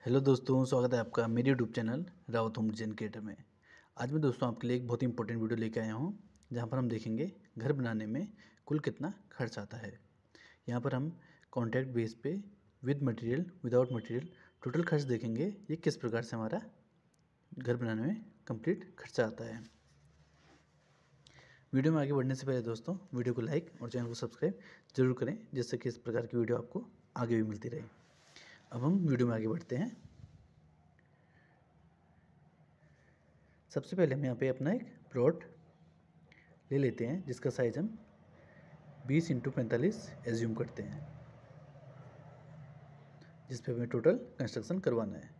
Hello दोस्तों, स्वागत है आपका मेरे YouTube channel Rawat home design creator में। आज मैं दोस्तों आपके लिए एक बहुत ही इंपॉर्टेंट वीडियो लेके आया हूँ, जहाँ पर हम देखेंगे घर बनाने में कुल कितना खर्च आता है। यहाँ पर हम कॉन्ट्रैक्ट बेस पे with material without material total खर्च देखेंगे, ये किस प्रकार से हमारा घर बनाने में कंप्लीट खर्चा आता है। वीडियो में आगे बढ़ने से पहले दोस्तों वीडियो को लाइक और चैनल को सब्सक्राइब जरूर करें, जिससे कि इस प्रकार की वीडियो आपको आगे भी मिलती रहे। अब हम वीडियो में आगे बढ़ते हैं। सबसे पहले हम यहाँ पे अपना एक प्लॉट ले लेते हैं, जिसका साइज हम 20x45 एज्यूम करते हैं, जिस पे हमें टोटल कंस्ट्रक्शन करवाना है।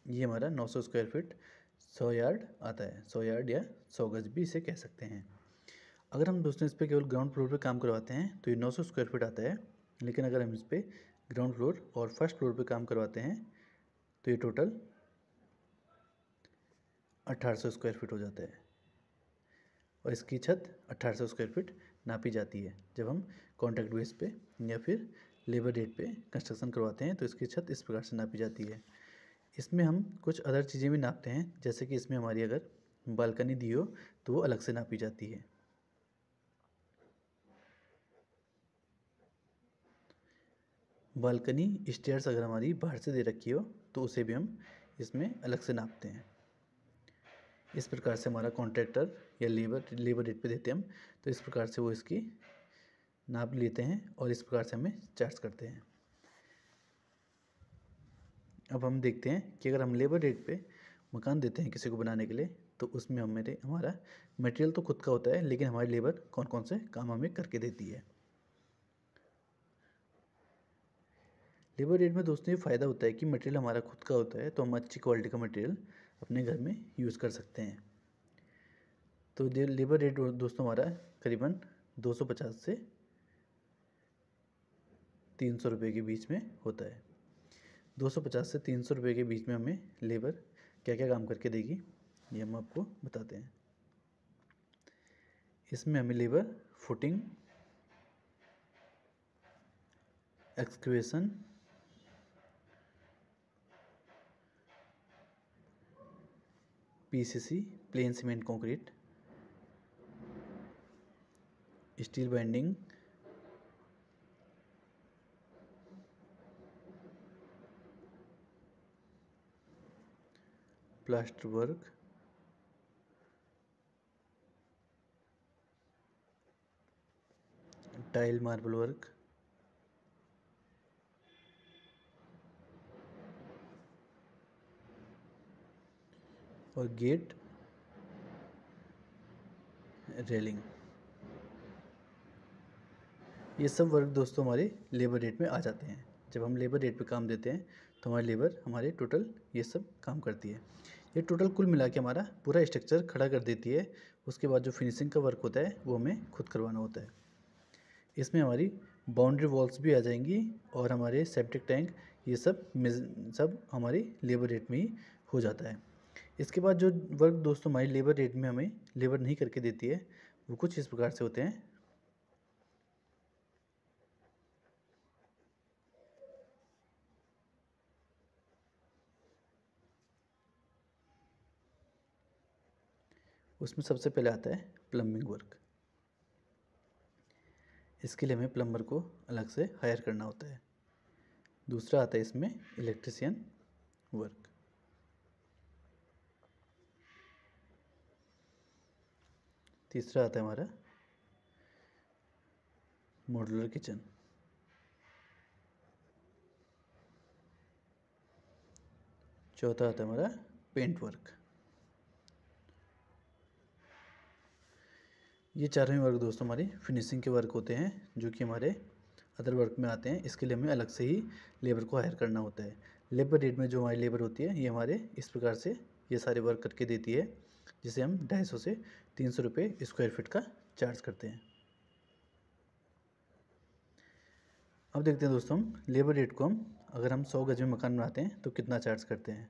ये हमारा 900 स्क्वायर फीट 100 यार्ड आता है। 100 यार्ड या 100 गज भी इसे कह सकते हैं। अगर हम दोस्तों इस पर केवल ग्राउंड फ्लोर पे काम करवाते हैं तो ये 900 स्क्वायर फीट आता है, लेकिन अगर हम इस पर ग्राउंड फ्लोर और फर्स्ट फ्लोर पे काम करवाते हैं तो ये टोटल 1800 स्क्वायर फीट हो जाता है। और इसकी छत 1800 स्क्वायर फीट नापी जाती है। जब हम कॉन्ट्रैक्ट बेस पे या फिर लेबर रेट पे कंस्ट्रक्शन करवाते हैं तो इसकी छत इस प्रकार से नापी जाती है। इसमें हम कुछ अदर चीज़ें भी नापते हैं, जैसे कि इसमें हमारी अगर बालकनी दी हो तो वो अलग से नापी जाती है। बालकनी स्टेयर्स अगर हमारी बाहर से दे रखी हो तो उसे भी हम इसमें अलग से नापते हैं। इस प्रकार से हमारा कॉन्ट्रैक्टर या लेबर रेट पे देते हैं हम, तो इस प्रकार से वो इसकी नाप लेते हैं और इस प्रकार से हमें चार्ज करते हैं। अब हम देखते हैं कि अगर हम लेबर रेट पे मकान देते हैं किसी को बनाने के लिए, तो उसमें हमारा मटेरियल तो खुद का होता है, लेकिन हमारी लेबर कौन कौन से काम हमें करके देती है। लेबर रेट में दोस्तों ये फ़ायदा होता है कि मटेरियल हमारा खुद का होता है, तो हम अच्छी क्वालिटी का मटेरियल अपने घर में यूज़ कर सकते हैं। तो लेबर रेट दोस्तों हमारा करीबन 250 से 300 रुपये के बीच में होता है। 250 से 300 रुपये के बीच में हमें लेबर क्या क्या काम करके देगी, ये हम आपको बताते हैं। इसमें हमें labour footing, excavation, PCC plane cement concrete, steel binding, plaster work, tile marble work, और गेट रेलिंग, ये सब वर्क दोस्तों हमारे लेबर रेट में आ जाते हैं। जब हम लेबर रेट पे काम देते हैं तो हमारी लेबर हमारे टोटल ये सब काम करती है। ये टोटल कुल मिला के हमारा पूरा स्ट्रक्चर खड़ा कर देती है। उसके बाद जो फिनिशिंग का वर्क होता है वो हमें खुद करवाना होता है। इसमें हमारी बाउंड्री वॉल्स भी आ जाएंगी और हमारे सेप्टिक टैंक, ये सब हमारी लेबर रेट में ही हो जाता है। इसके बाद जो वर्क दोस्तों हमारी लेबर रेट में हमें लेबर नहीं करके देती है, वो कुछ इस प्रकार से होते हैं। उसमें सबसे पहले आता है प्लम्बिंग वर्क। इसके लिए हमें प्लम्बर को अलग से हायर करना होता है। दूसरा आता है इसमें इलेक्ट्रिशियन वर्क। तीसरा आता है हमारा मॉड्यूलर किचन। चौथा आता है हमारा पेंट वर्क। ये चारों ही वर्क दोस्तों हमारे फिनिशिंग के वर्क होते हैं, जो कि हमारे अदर वर्क में आते हैं। इसके लिए हमें अलग से ही लेबर को हायर करना होता है। लेबर रेट में जो हमारी लेबर होती है, ये हमारे इस प्रकार से ये सारे वर्क करके देती है, जिसे हम 250 से 300 रुपये स्क्वायर फीट का चार्ज करते हैं। अब देखते हैं दोस्तों हम लेबर रेट को अगर हम 100 गज में मकान बनाते हैं तो कितना चार्ज करते हैं।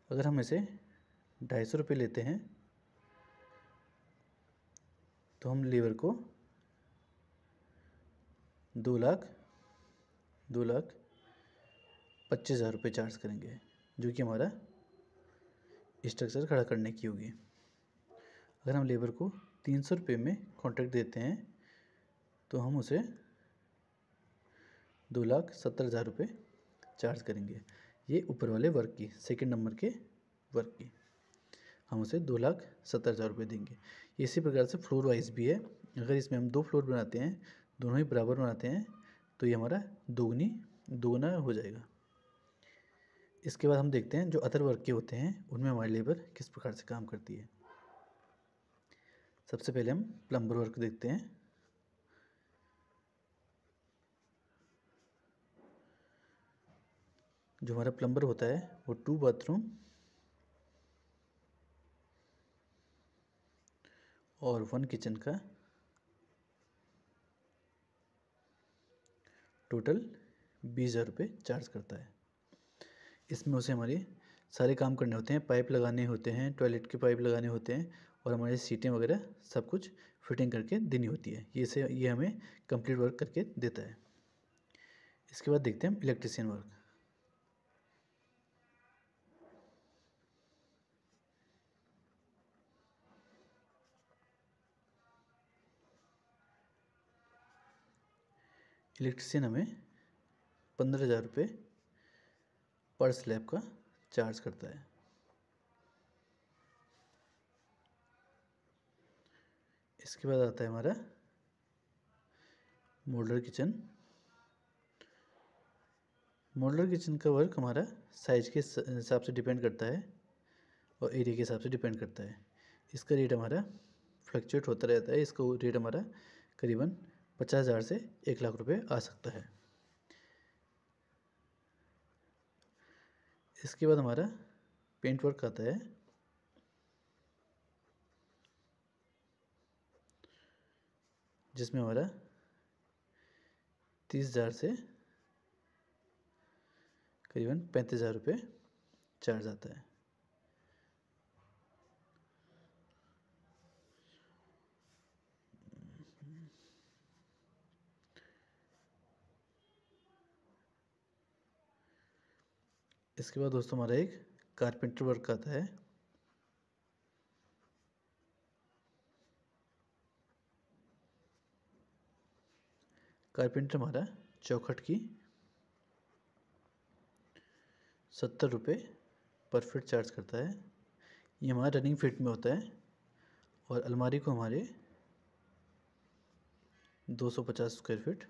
अगर हम इसे 250 रुपये लेते हैं तो हम लेबर को 2,25,000 रुपये चार्ज करेंगे, जो कि हमारा स्ट्रक्चर खड़ा करने की होगी। अगर हम लेबर को 300 रुपये में कॉन्ट्रैक्ट देते हैं तो हम उसे 2,70,000 रुपये चार्ज करेंगे। ये ऊपर वाले वर्क की, सेकंड नंबर के वर्क की हम उसे 2,70,000 रुपये देंगे। इसी प्रकार से फ्लोर वाइज भी है। अगर इसमें हम 2 फ्लोर बनाते हैं, दोनों ही बराबर बनाते हैं, तो ये हमारा दोगुना हो जाएगा। इसके बाद हम देखते हैं जो अदर वर्क के होते हैं उनमें हमारी लेबर किस प्रकार से काम करती है। सबसे पहले हम प्लम्बर वर्क देखते हैं। जो हमारा प्लम्बर होता है वो 2 बाथरूम और 1 किचन का टोटल 20,000 रुपये चार्ज करता है। इसमें उसे हमारे सारे काम करने होते हैं, पाइप लगाने होते हैं, टॉयलेट के पाइप लगाने होते हैं और हमारी सीटें वगैरह सब कुछ फिटिंग करके देनी होती है। ये हमें कंप्लीट वर्क करके देता है। इसके बाद देखते हैं इलेक्ट्रीशियन वर्क। इलेक्ट्रीशियन हमें 15,000 रुपये पर स्लैब का चार्ज करता है। इसके बाद आता है हमारा मॉड्यूलर किचन। मॉड्यूलर किचन का वर्क हमारा साइज के हिसाब से डिपेंड करता है और एरिया के हिसाब से डिपेंड करता है। इसका रेट हमारा फ्लक्चुएट होता रहता है। इसका रेट हमारा करीबन 50,000 से 1,00,000 रुपये आ सकता है। इसके बाद हमारा पेंट वर्क आता है। जिसमें हमारा 30,000 से करीबन 35,000 रुपये चार्ज आता है। इसके बाद दोस्तों हमारा एक कारपेंटर वर्क आता है। कारपेंटर हमारा चौखट की 70 रुपये पर फीट चार्ज करता है। ये हमारा रनिंग फिट में होता है और अलमारी को हमारे 250 स्क्वायर फीट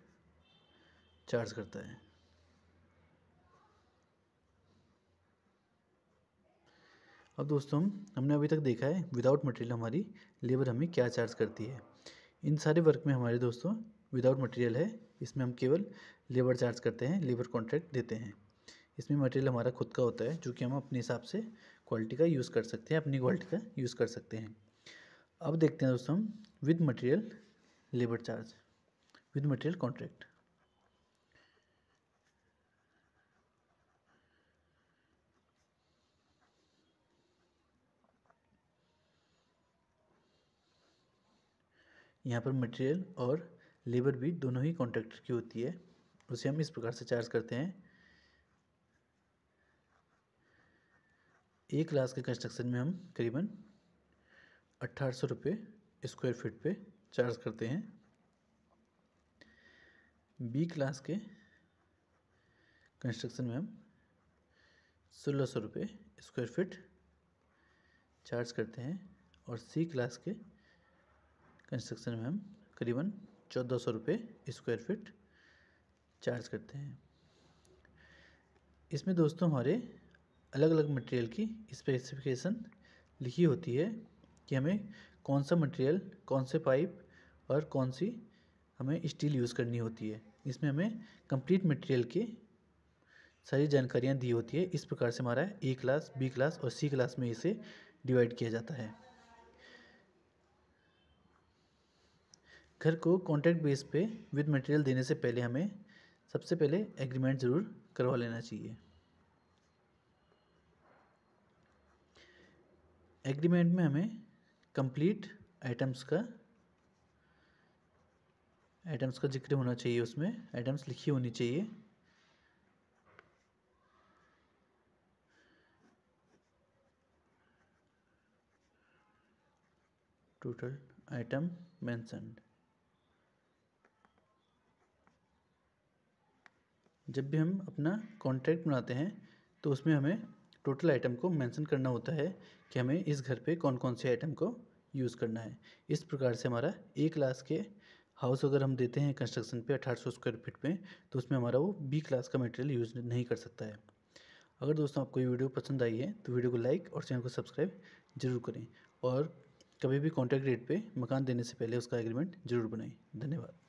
चार्ज करता है। अब दोस्तों हमने अभी तक देखा है विदाउट मटेरियल हमारी लेबर हमें क्या चार्ज करती है। इन सारे वर्क में हमारे दोस्तों विदाउट मटेरियल है। इसमें हम केवल लेबर चार्ज करते हैं, लेबर कॉन्ट्रैक्ट देते हैं। इसमें मटेरियल हमारा खुद का होता है जो कि हम अपने हिसाब से क्वालिटी का यूज़ कर सकते हैं, अपनी क्वालिटी का यूज़ कर सकते हैं। अब देखते हैं दोस्तों हम with material labour charge, with material contract. यहाँ पर मटेरियल और लेबर भी दोनों ही कॉन्ट्रैक्टर की होती है। उसे हम इस प्रकार से चार्ज करते हैं। 1 क्लास के कंस्ट्रक्शन में हम करीबन 1,800 रुपये स्क्वायर फीट पे चार्ज करते हैं। बी क्लास के कंस्ट्रक्शन में हम 1,600 रुपये स्क्वायर फीट चार्ज करते हैं और सी क्लास के कंस्ट्रक्शन में हम करीबन 1,400 रुपये स्क्वायर फीट चार्ज करते हैं। इसमें दोस्तों हमारे अलग अलग मटेरियल की स्पेसिफिकेशन लिखी होती है कि हमें कौन सा मटेरियल, कौन से पाइप और कौन सी हमें स्टील यूज़ करनी होती है। इसमें हमें कंप्लीट मटेरियल की सारी जानकारियाँ दी होती है। इस प्रकार से हमारा ए क्लास, बी क्लास और सी क्लास में इसे डिवाइड किया जाता है। घर को कॉन्ट्रैक्ट बेस पे विद मटेरियल देने से पहले हमें सबसे पहले एग्रीमेंट ज़रूर करवा लेना चाहिए। एग्रीमेंट में हमें कंप्लीट आइटम्स का आइटम्स का जिक्र होना चाहिए, उसमें आइटम्स लिखी होनी चाहिए। Total item mentioned. जब भी हम अपना कॉन्ट्रैक्ट बनाते हैं तो उसमें हमें टोटल आइटम को मेंशन करना होता है कि हमें इस घर पे कौन कौन से आइटम को यूज़ करना है। इस प्रकार से हमारा A क्लास के हाउस अगर हम देते हैं कंस्ट्रक्शन पे 1800 स्क्वायर फीट पे, तो उसमें हमारा वो B क्लास का मटेरियल यूज़ नहीं कर सकता है। अगर दोस्तों आपको ये वीडियो पसंद आई है तो वीडियो को लाइक और चैनल को सब्सक्राइब जरूर करें, और कभी भी कॉन्ट्रैक्ट रेट पे मकान देने से पहले उसका एग्रीमेंट जरूर बनाएं। धन्यवाद।